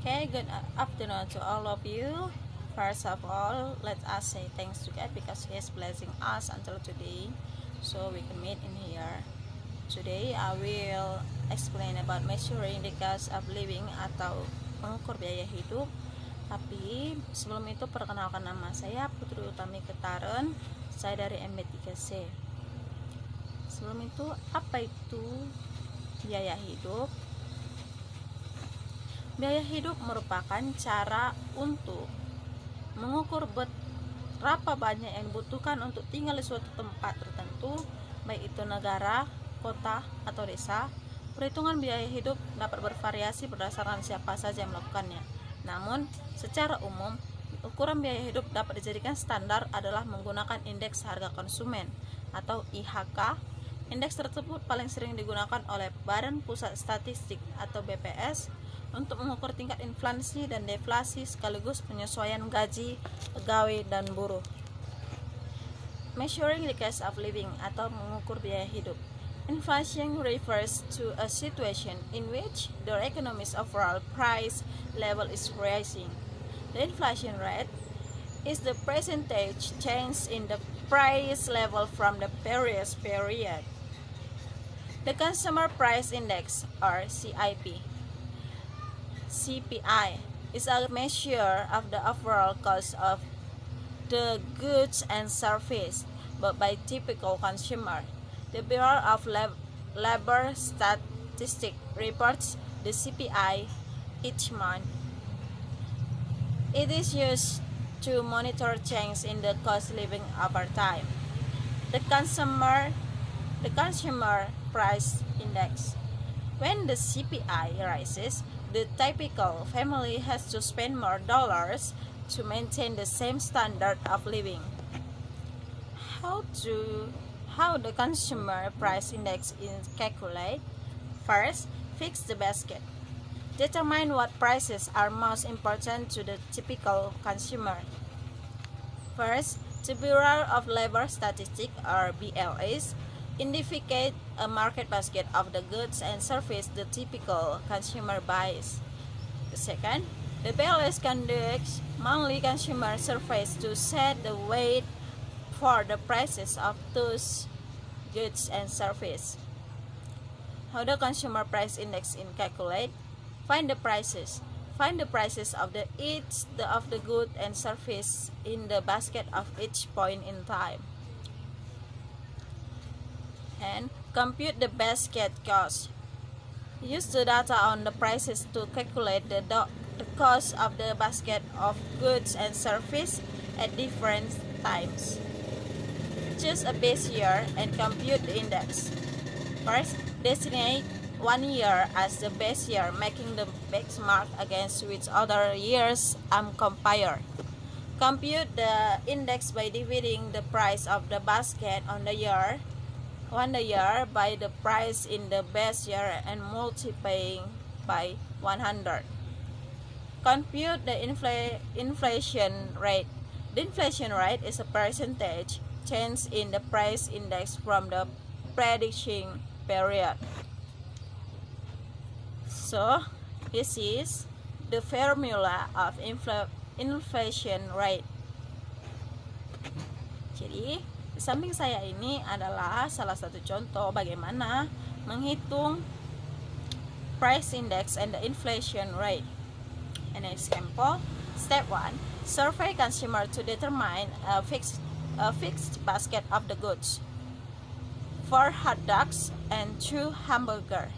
Okay, good afternoon to all of you. First of all, let us say thanks to God because He is blessing us until today, so we can meet in here. Today, I will explain about measuring the cost of living atau mengukur biaya hidup. Tapi sebelum itu perkenalkan nama saya Putri Utami Ketaren. Saya dari MB3C. Sebelum itu, apa itu biaya hidup? Biaya hidup merupakan cara untuk mengukur berapa banyak yang dibutuhkan untuk tinggal di suatu tempat tertentu, baik itu negara, kota, atau desa. Perhitungan biaya hidup dapat bervariasi berdasarkan siapa saja yang melakukannya. Namun, secara umum, ukuran biaya hidup dapat dijadikan standar adalah menggunakan indeks harga konsumen atau IHK. Indeks tersebut paling sering digunakan oleh Badan Pusat Statistik atau BPS untuk mengukur tingkat inflasi dan deflasi sekaligus penyesuaian gaji pegawai dan buruh. Measuring the cost of living atau mengukur biaya hidup. Inflation refers to a situation in which the economy's overall price level is rising. The inflation rate is the percentage change in the price level from the previous period. The Consumer Price Index, or CPI, is a measure of the overall cost of the goods and service bought by typical consumer. The Bureau of Labor Statistics reports the CPI each month. It is used to monitor change in the cost of living over time. The Consumer Price Index. When the CPI rises, the typical family has to spend more dollars to maintain the same standard of living. How the Consumer Price Index is calculated? First, fix the basket. Determine what prices are most important to the typical consumer. First, the Bureau of Labor Statistics, or BLS, identified a market basket of the goods and services the typical consumer buys. The second, the BLS conducts monthly consumer surveys to set the weight for the prices of those goods and services. How the Consumer Price Index is calculated? Find the prices. Find the prices of each of the good and service in the basket of each point in time. And compute the basket cost. Use the data on the prices to calculate the cost of the basket of goods and service at different times. Choose a base year and compute the index. First, designate 1 year as the base year, making the benchmark against which other years compared. Compute the index by dividing the price of the basket on the year by the price in the base year and multiplying by 100. Compute the inflation rate. The inflation rate is a percentage change in the price index from the prediction period. So, this is the formula of inflation rate. Jadi, di samping saya ini adalah salah satu contoh bagaimana menghitung price index and the inflation rate. An example, step 1, survey consumer to determine a fixed basket of the goods. 4 hot dogs and 2 hamburgers.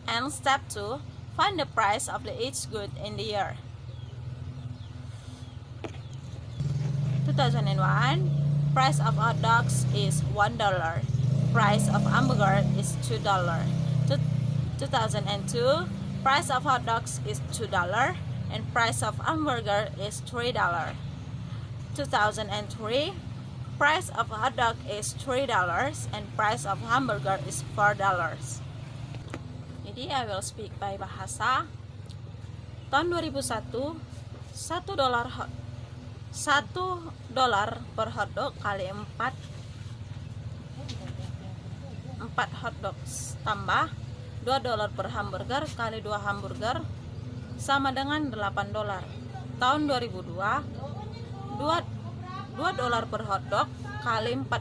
And step 2, find the price of each good in the year. 2001, price of hot dogs is $1. Price of hamburger is $2. 2002, price of hot dogs is $2 and price of hamburger is $3. 2003, price of hot dog is $3 and price of hamburger is $4. Jadi I will speak by bahasa. Tahun 2001, $1 per hotdog kali 4 hotdogs tambah $2 per hamburger kali 2 hamburger sama dengan 8 dolar. Tahun 2002, 2 dolar per hotdog kali 4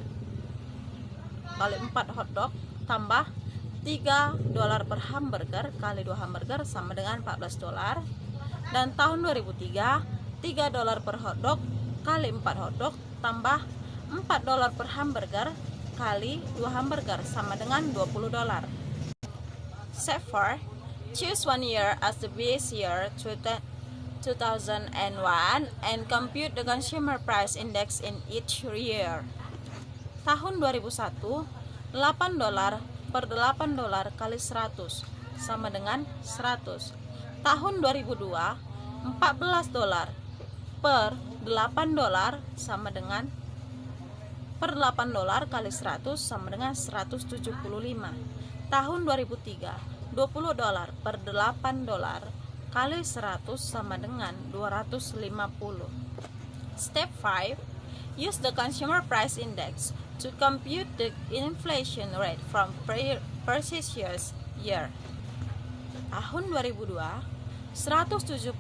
hotdog tambah 3 dolar per hamburger kali 2 hamburger sama dengan 14 dolar. Dan tahun 2003, 3 dolar per hotdog kali 4 hotdog tambah 4 dolar per hamburger kali 2 hamburger sama dengan 20 dolar. Step 4. Choose one year as the base year, 2001, and compute the consumer price index in each year. Tahun 2001, 8 dolar per 8 dolar kali 100 sama dengan 100. Tahun 2002, 14 dolar per 8 dolar sama dengan per 8 dolar kali 100 sama dengan 175. Tahun 2003, 20 dolar per 8 dolar kali 100 sama dengan 250. Step 5. Use the consumer price index to compute the inflation rate from previous year. Tahun 2002, 175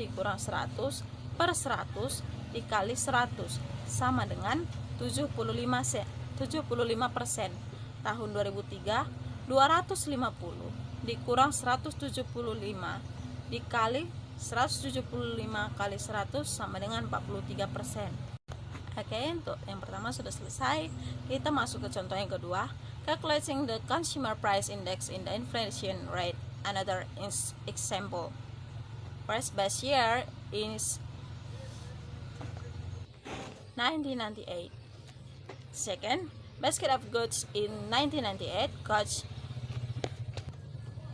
dikurang 100 per 100 dikali 100 sama dengan 75%. Tahun 2003, 250 dikurang 175 dikali 175 kali 100 sama dengan 43%. Oke, untuk yang pertama sudah selesai. Kita masuk ke contoh yang kedua. Calculating the consumer price index in the inflation rate. Another example. First base year is 1998. Second, basket of goods in 1998 cost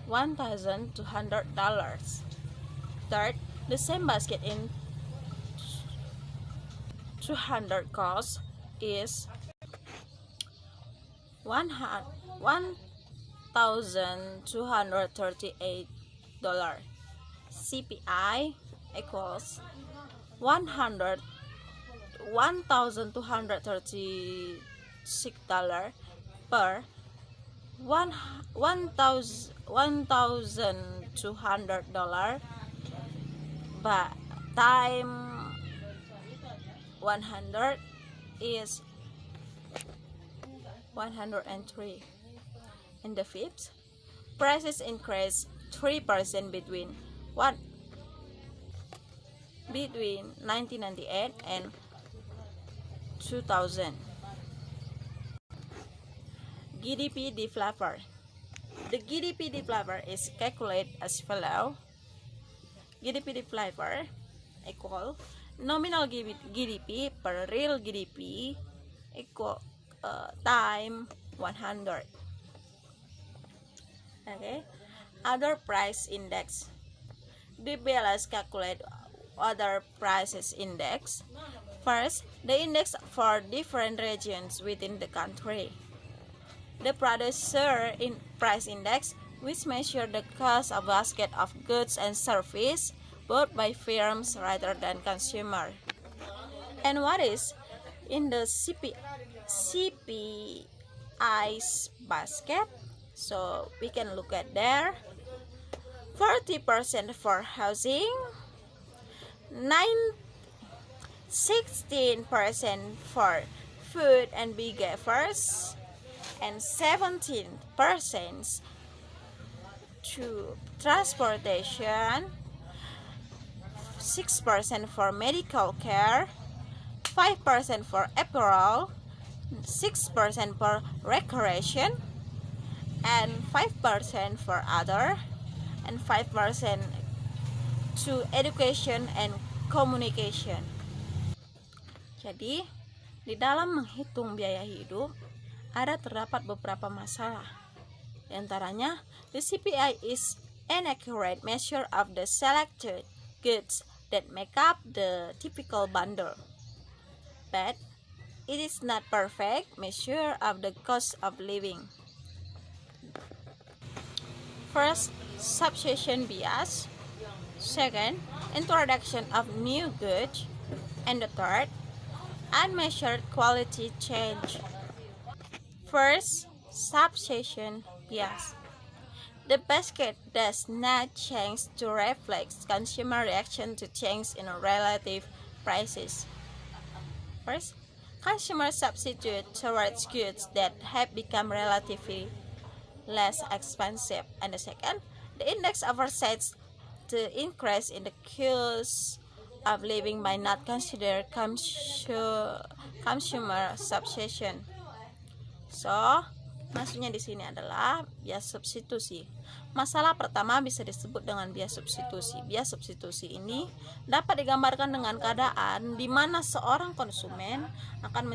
$1,200. Third, the same basket in 200 cost is $1,238. CPI equals $1,236 per $1,200 but time 100 is 103. In the fifth, prices increase 3% between 1998 and 2000. GDP deflator. The GDP deflator is calculated as follows. GDP deflator equal nominal GDP per real GDP equal time 100. Okay. Other price index. The BLS calculate other prices index. First, the index for different regions within the country. The producer in price index, which measure the cost of basket of goods and service bought by firms rather than consumer. And what is in the CPI's basket? So we can look at there. 40% for housing, 16% for food and beggars, and 17% to transportation, 6% for medical care, 5% for apparel, 6% for recreation, and 5% for other, and 5% to education and communication. Jadi, di dalam menghitung biaya hidup terdapat beberapa masalah. Di antaranya, the CPI is an accurate measure of the selected goods that make up the typical bundle, but it is not perfect measure of the cost of living. First, substitution bias. Second, introduction of new goods. And the third, unmeasured quality change. First, substitution bias. The basket does not change to reflect consumer reaction to change in relative prices. First, consumers substitute towards goods that have become relatively less expensive. And the second, the index offsets the increase in the cost of living by not consider consumer substitution. So, maksudnya di sini adalah bias substitusi. Masalah pertama bisa disebut dengan bias substitusi. Bias substitusi ini dapat digambarkan dengan keadaan di mana seorang konsumen akan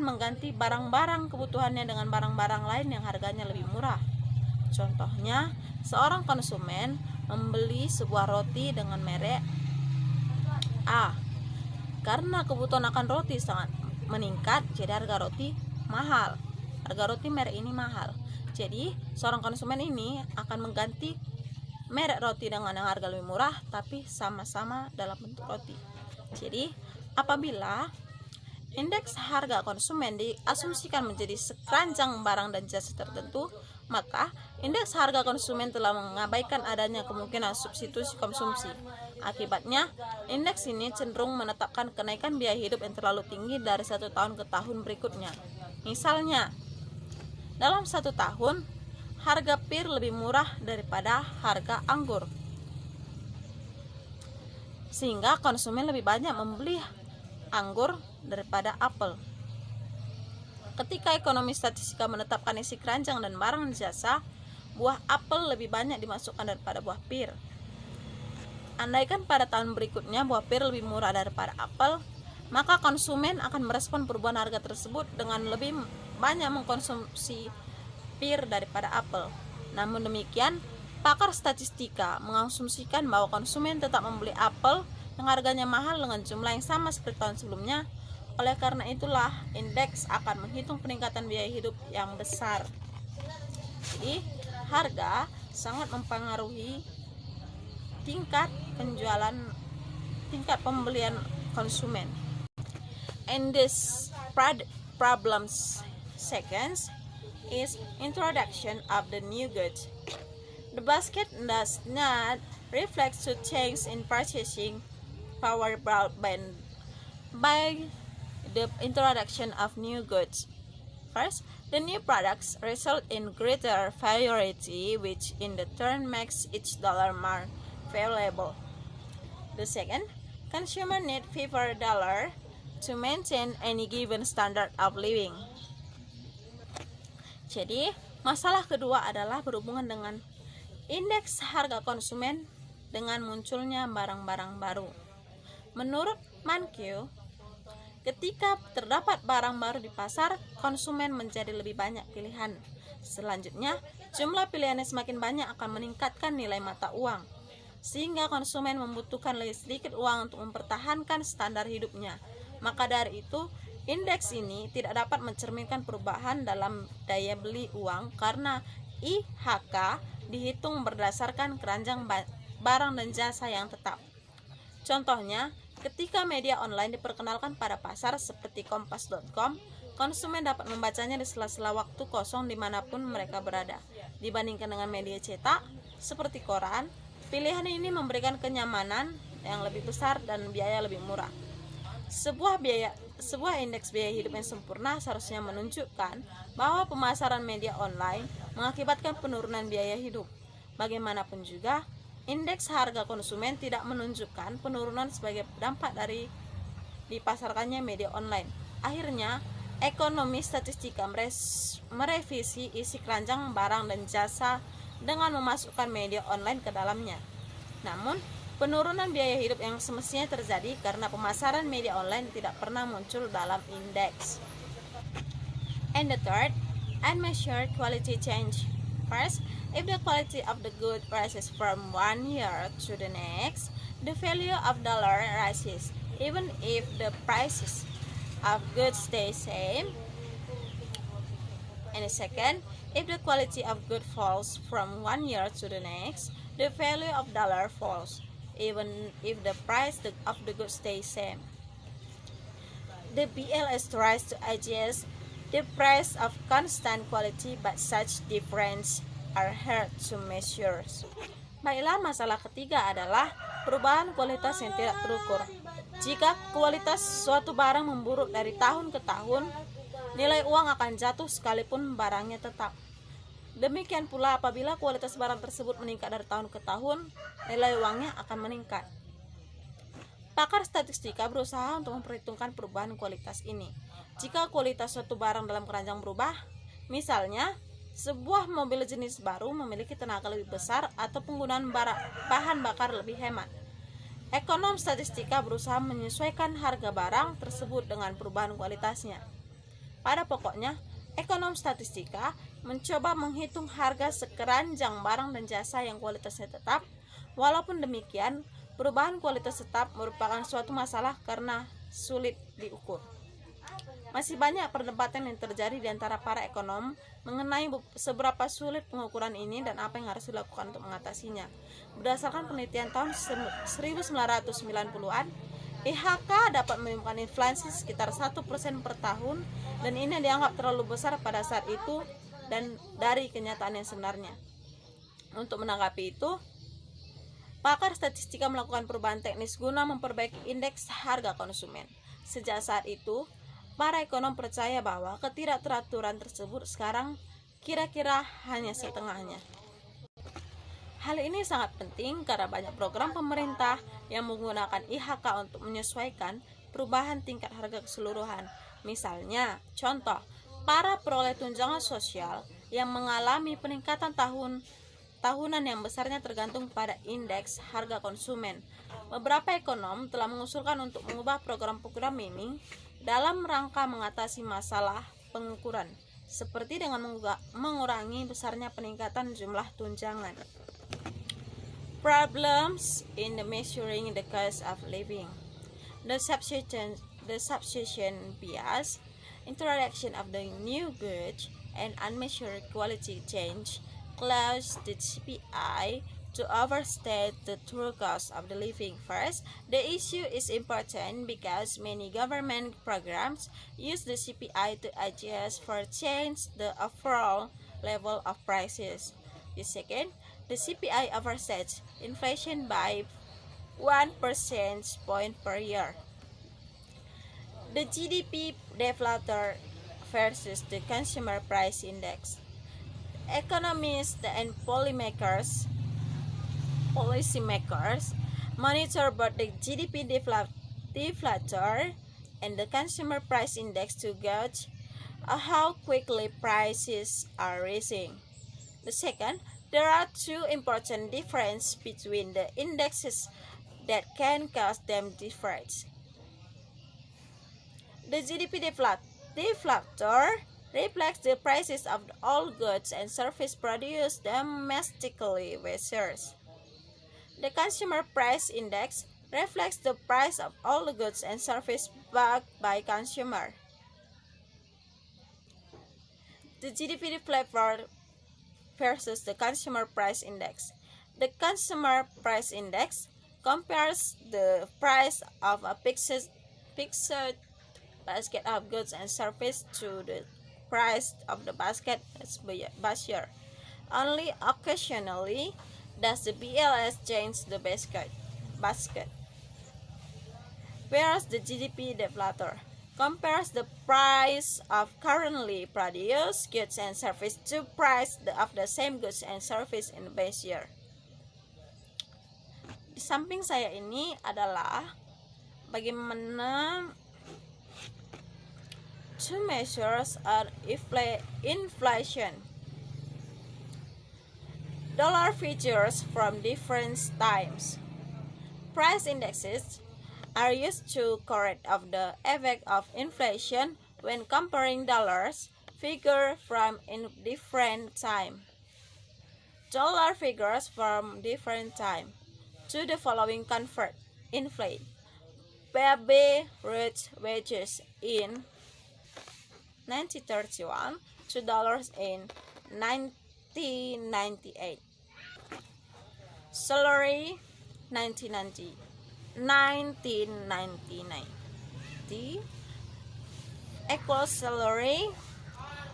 mengganti barang-barang kebutuhannya dengan barang-barang lain yang harganya lebih murah. Contohnya, seorang konsumen membeli sebuah roti dengan merek A. Karena kebutuhan akan roti sangat meningkat, jadi harga roti mahal. Harga roti merek ini mahal. Jadi, seorang konsumen ini akan mengganti merek roti dengan yang harga lebih murah, tapi sama-sama dalam bentuk roti. Jadi, apabila indeks harga konsumen diasumsikan menjadi sekeranjang barang dan jasa tertentu, maka indeks harga konsumen telah mengabaikan adanya kemungkinan substitusi konsumsi. Akibatnya, indeks ini cenderung menetapkan kenaikan biaya hidup yang terlalu tinggi dari satu tahun ke tahun berikutnya. Misalnya, dalam satu tahun, harga pir lebih murah daripada harga anggur, sehingga konsumen lebih banyak membeli anggur daripada apel. Ketika ekonomi statistika menetapkan isi keranjang dan barang dan jasa, buah apel lebih banyak dimasukkan daripada buah pir. Andaikan pada tahun berikutnya buah pir lebih murah daripada apel, maka konsumen akan merespon perubahan harga tersebut dengan lebih banyak mengkonsumsi pir daripada apel. Namun demikian, pakar statistika mengasumsikan bahwa konsumen tetap membeli apel yang harganya mahal dengan jumlah yang sama seperti tahun sebelumnya. Oleh karena itulah, indeks akan menghitung peningkatan biaya hidup yang besar. Jadi, harga sangat mempengaruhi tingkat pembelian konsumen. And this problems seconds is introduction of the new goods. The basket does not reflect to change in purchasing power brought by the introduction of new goods. First, the new products result in greater variety, which in the turn makes each dollar more valuable. The second, consumer need fewer dollar to maintain any given standard of living. Jadi, masalah kedua adalah berhubungan dengan indeks harga konsumen dengan munculnya barang-barang baru. Menurut Mankiw, ketika terdapat barang baru di pasar, konsumen menjadi lebih banyak pilihan. Selanjutnya, jumlah pilihannya semakin banyak akan meningkatkan nilai mata uang, sehingga konsumen membutuhkan lebih sedikit uang untuk mempertahankan standar hidupnya. Maka dari itu, indeks ini tidak dapat mencerminkan perubahan dalam daya beli uang karena IHK dihitung berdasarkan keranjang barang dan jasa yang tetap. Contohnya, ketika media online diperkenalkan pada pasar seperti kompas.com, konsumen dapat membacanya di sela-sela waktu kosong dimanapun mereka berada. Dibandingkan dengan media cetak seperti koran, pilihan ini memberikan kenyamanan yang lebih besar dan biaya lebih murah. Sebuah indeks biaya hidup yang sempurna seharusnya menunjukkan bahwa pemasaran media online mengakibatkan penurunan biaya hidup. Bagaimanapun juga, indeks harga konsumen tidak menunjukkan penurunan sebagai dampak dari dipasarkannya media online. Akhirnya, ekonomi statistika merevisi isi keranjang barang dan jasa dengan memasukkan media online ke dalamnya. Namun, penurunan biaya hidup yang semestinya terjadi karena pemasaran media online tidak pernah muncul dalam indeks. And the third, unmeasured quality change. First, if the quality of the good rises from one year to the next, the value of dollar rises, even if the prices of goods stay same. And the second, if the quality of good falls from one year to the next, the value of dollar falls, even if the price of the goods stays same. The BLS tries to adjust the price of constant quality, but such difference are hard to measure. Baiklah, masalah ketiga adalah perubahan kualitas yang tidak terukur. Jika kualitas suatu barang memburuk dari tahun ke tahun, nilai uang akan jatuh sekalipun barangnya tetap. Demikian pula apabila kualitas barang tersebut meningkat dari tahun ke tahun, nilai uangnya akan meningkat. Pakar statistika berusaha untuk memperhitungkan perubahan kualitas ini. Jika kualitas suatu barang dalam keranjang berubah, misalnya sebuah mobil jenis baru memiliki tenaga lebih besar atau penggunaan bahan bakar lebih hemat, ekonom statistika berusaha menyesuaikan harga barang tersebut dengan perubahan kualitasnya. Pada pokoknya, ekonom statistika mencoba menghitung harga sekeranjang barang dan jasa yang kualitasnya tetap. Walaupun demikian, perubahan kualitas tetap merupakan suatu masalah karena sulit diukur. Masih banyak perdebatan yang terjadi di antara para ekonom mengenai seberapa sulit pengukuran ini dan apa yang harus dilakukan untuk mengatasinya. Berdasarkan penelitian tahun 1990-an, IHK dapat menyebabkan inflasi sekitar 1% per tahun, dan ini dianggap terlalu besar pada saat itu dan dari kenyataan yang sebenarnya. Untuk menanggapi itu, pakar statistika melakukan perubahan teknis guna memperbaiki indeks harga konsumen. Sejak saat itu, para ekonom percaya bahwa ketidakteraturan tersebut sekarang kira-kira hanya setengahnya. Hal ini sangat penting karena banyak program pemerintah yang menggunakan IHK untuk menyesuaikan perubahan tingkat harga keseluruhan. Misalnya, contoh, para peroleh tunjangan sosial yang mengalami peningkatan tahunan yang besarnya tergantung pada indeks harga konsumen. Beberapa ekonom telah mengusulkan untuk mengubah program-program ini dalam rangka mengatasi masalah pengukuran, seperti dengan mengurangi besarnya peningkatan jumlah tunjangan. Problems in the measuring the cost of living. The substitution bias, introduction of the new goods, and unmeasured quality change cause the CPI to overstate the true cost of the living. First, the issue is important because many government programs use the CPI to adjust for change the overall level of prices. The second, the CPI oversets inflation by 1 percentage point per year. The GDP deflator versus the consumer price index. Economists and policymakers monitor both the GDP deflator and the consumer price index to gauge how quickly prices are rising. The second, there are two important differences between the indexes that can cause them difference. The GDP deflator reflects the prices of all goods and services produced domestically versus the consumer price index reflects the price of all the goods and services bought by consumer. The GDP deflator versus the consumer price index. The consumer price index compares the price of a fixed basket of goods and services to the price of the basket year. Only occasionally does the BLS change the basket. Whereas the GDP deflator compares the price of currently produced goods and services to price of the same goods and services in the base year. Di samping saya ini adalah bagaimana two measures are inflation. Dollar features from different times. Price indexes are used to correct of the effect of inflation when comparing dollars figure from in different time. Dollar figures from different time to the following convert inflate. Baby Ruth wages in 1931 to dollars in 1998. Salary 1999 equals salary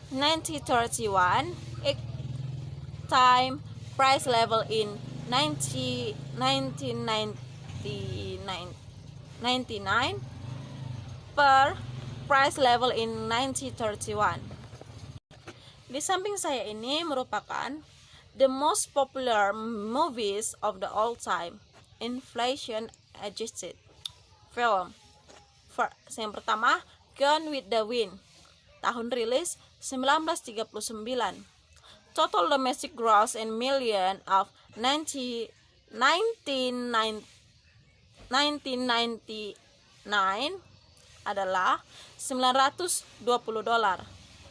1931 all-time price level in 1999 per price level in 1931. Di samping saya ini merupakan the most popular movies of the all time inflation adjusted film. Yang pertama, Gone with the Wind, tahun rilis 1939. Total domestic gross in million of 1999 adalah $920.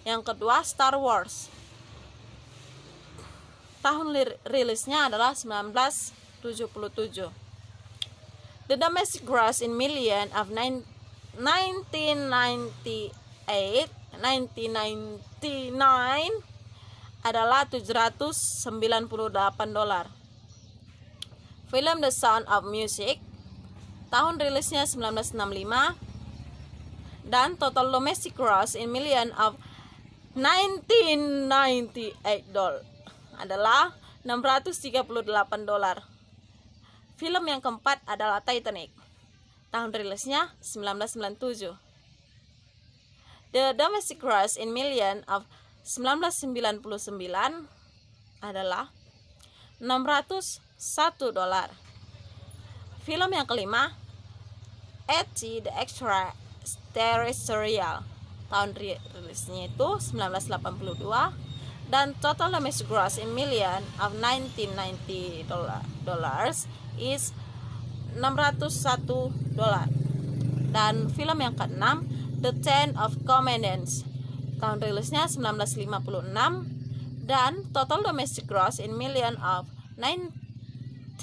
Yang kedua, Star Wars, tahun rilisnya adalah 1977. The domestic gross in million of 1999 adalah $798. Film The Sound of Music, tahun rilisnya 1965, dan total domestic gross in million of 1998 adalah $638. Film yang keempat adalah Titanic, tahun rilisnya 1997. The domestic gross in million of 1999 adalah $601. Film yang kelima, E.T. the Extraterrestrial, tahun rilisnya itu 1982, dan total domestic gross in million of 1990 dollars is $601. Dan film yang keenam, The Ten of Commandments, tahun rilisnya 1956, dan total domestic gross in million of 1999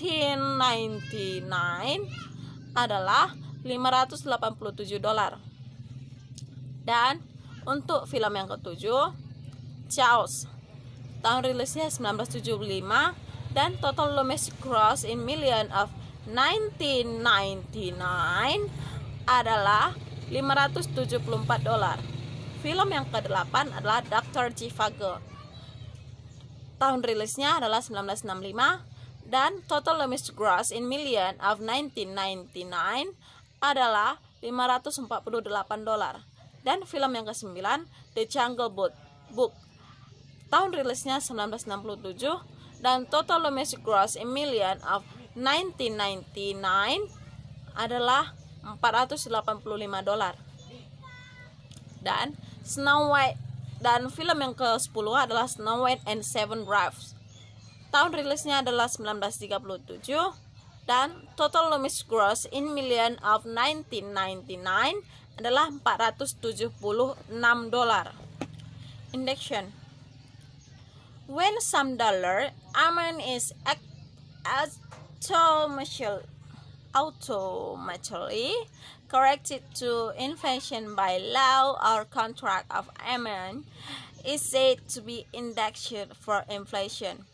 adalah $587. Dan untuk film yang ketujuh, Jaws, tahun rilisnya 1975, dan total domestic gross in million of 1999 adalah $574. Film yang ke-8 adalah Dr. Zhivago, tahun rilisnya adalah 1965, dan total domestic gross in million of 1999 adalah $548. Dan film yang ke-9, The Jungle Book, tahun rilisnya 1967, dan total domestic gross in million of 1999 adalah $485. Dan Snow White, dan film yang ke-10 adalah Snow White and Seven Dwarfs, tahun rilisnya adalah 1937, dan total domestic gross in million of 1999 adalah $476. Indection. When some dollar amount is automatically corrected to inflation by law or contract of amount, is said to be indexed for inflation.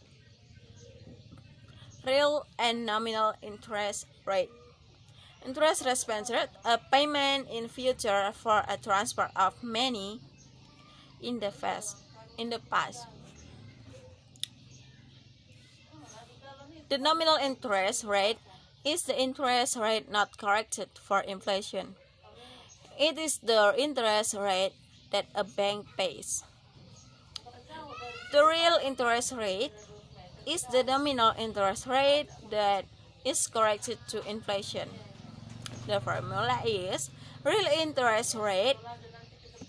Real and nominal interest rate. Interest represented a payment in future for a transfer of money in the past. The nominal interest rate is the interest rate not corrected for inflation. It is the interest rate that a bank pays. The real interest rate is the nominal interest rate that is corrected to inflation. The formula is real interest rate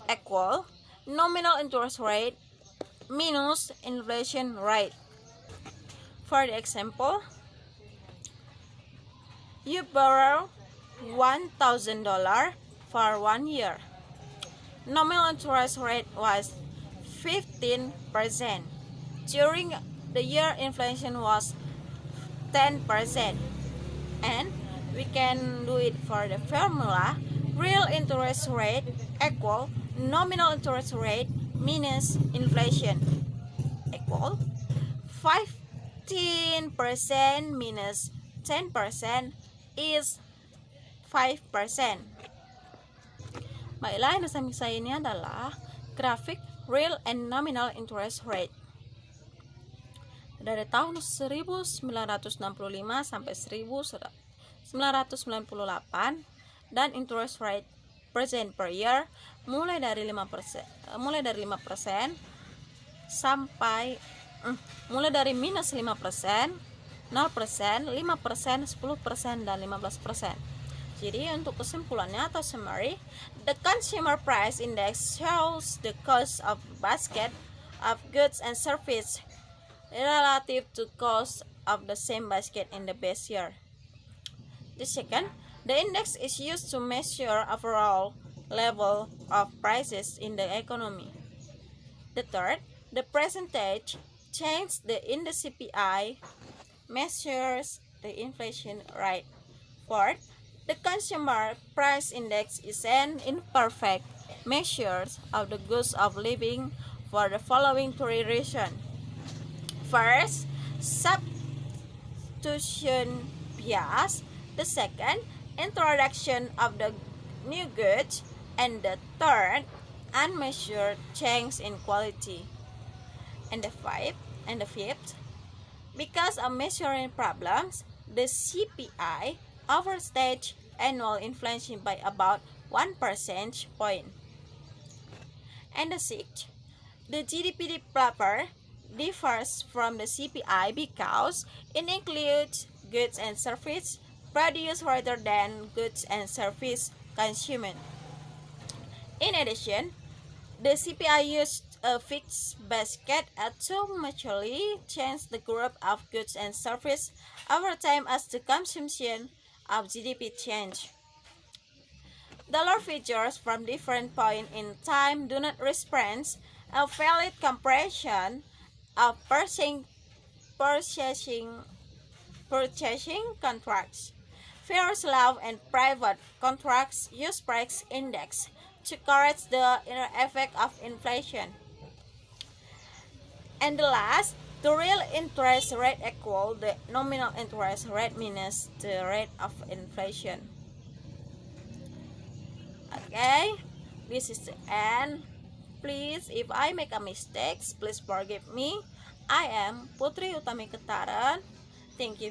equal nominal interest rate minus inflation rate. For the example, you borrow $1,000 for 1 year. Nominal interest rate was 15%. During the year, inflation was 10%. And we can do it for the formula real interest rate equal nominal interest rate minus inflation equal 15% minus 10% is 5%. Baiklah, yang samping saya ini adalah grafik real and nominal interest rate. dari tahun 1965 sampai 1998, dan interest rate percent per year mulai dari 5% sampai mulai dari minus 5%, 0%, 5%, 10%, dan 15%. Jadi untuk kesimpulannya atau summary, the consumer price index shows the cost of basket of goods and service relative to cost of the same basket in the base year. The second, the index is used to measure overall level of prices in the economy. The third, the percentage change in the CPI measures the inflation rate. Fourth, the consumer price index is an imperfect measure of the cost of living for the following three reasons. First, substitution bias. The second, introduction of the new goods. And the third, unmeasured change in quality. And the fifth, because of measuring problems, the CPI overstates annual inflation by about 1 percentage point. And the sixth, the GDP paper differs from the CPI because it includes goods and services produced rather than goods and service consumed. In addition, the CPI used a fixed basket to mutually change the group of goods and services over time as the consumption of GDP change. Dollar figures from different points in time do not represent a valid comparison of purchasing contracts. First law and private contracts use price index to correct the effect of inflation. And the last, the real interest rate equal the nominal interest rate minus the rate of inflation. Okay, this is the end. Please, if I make a mistake, please forgive me. I am Putri Utami Ketaran. Thank you.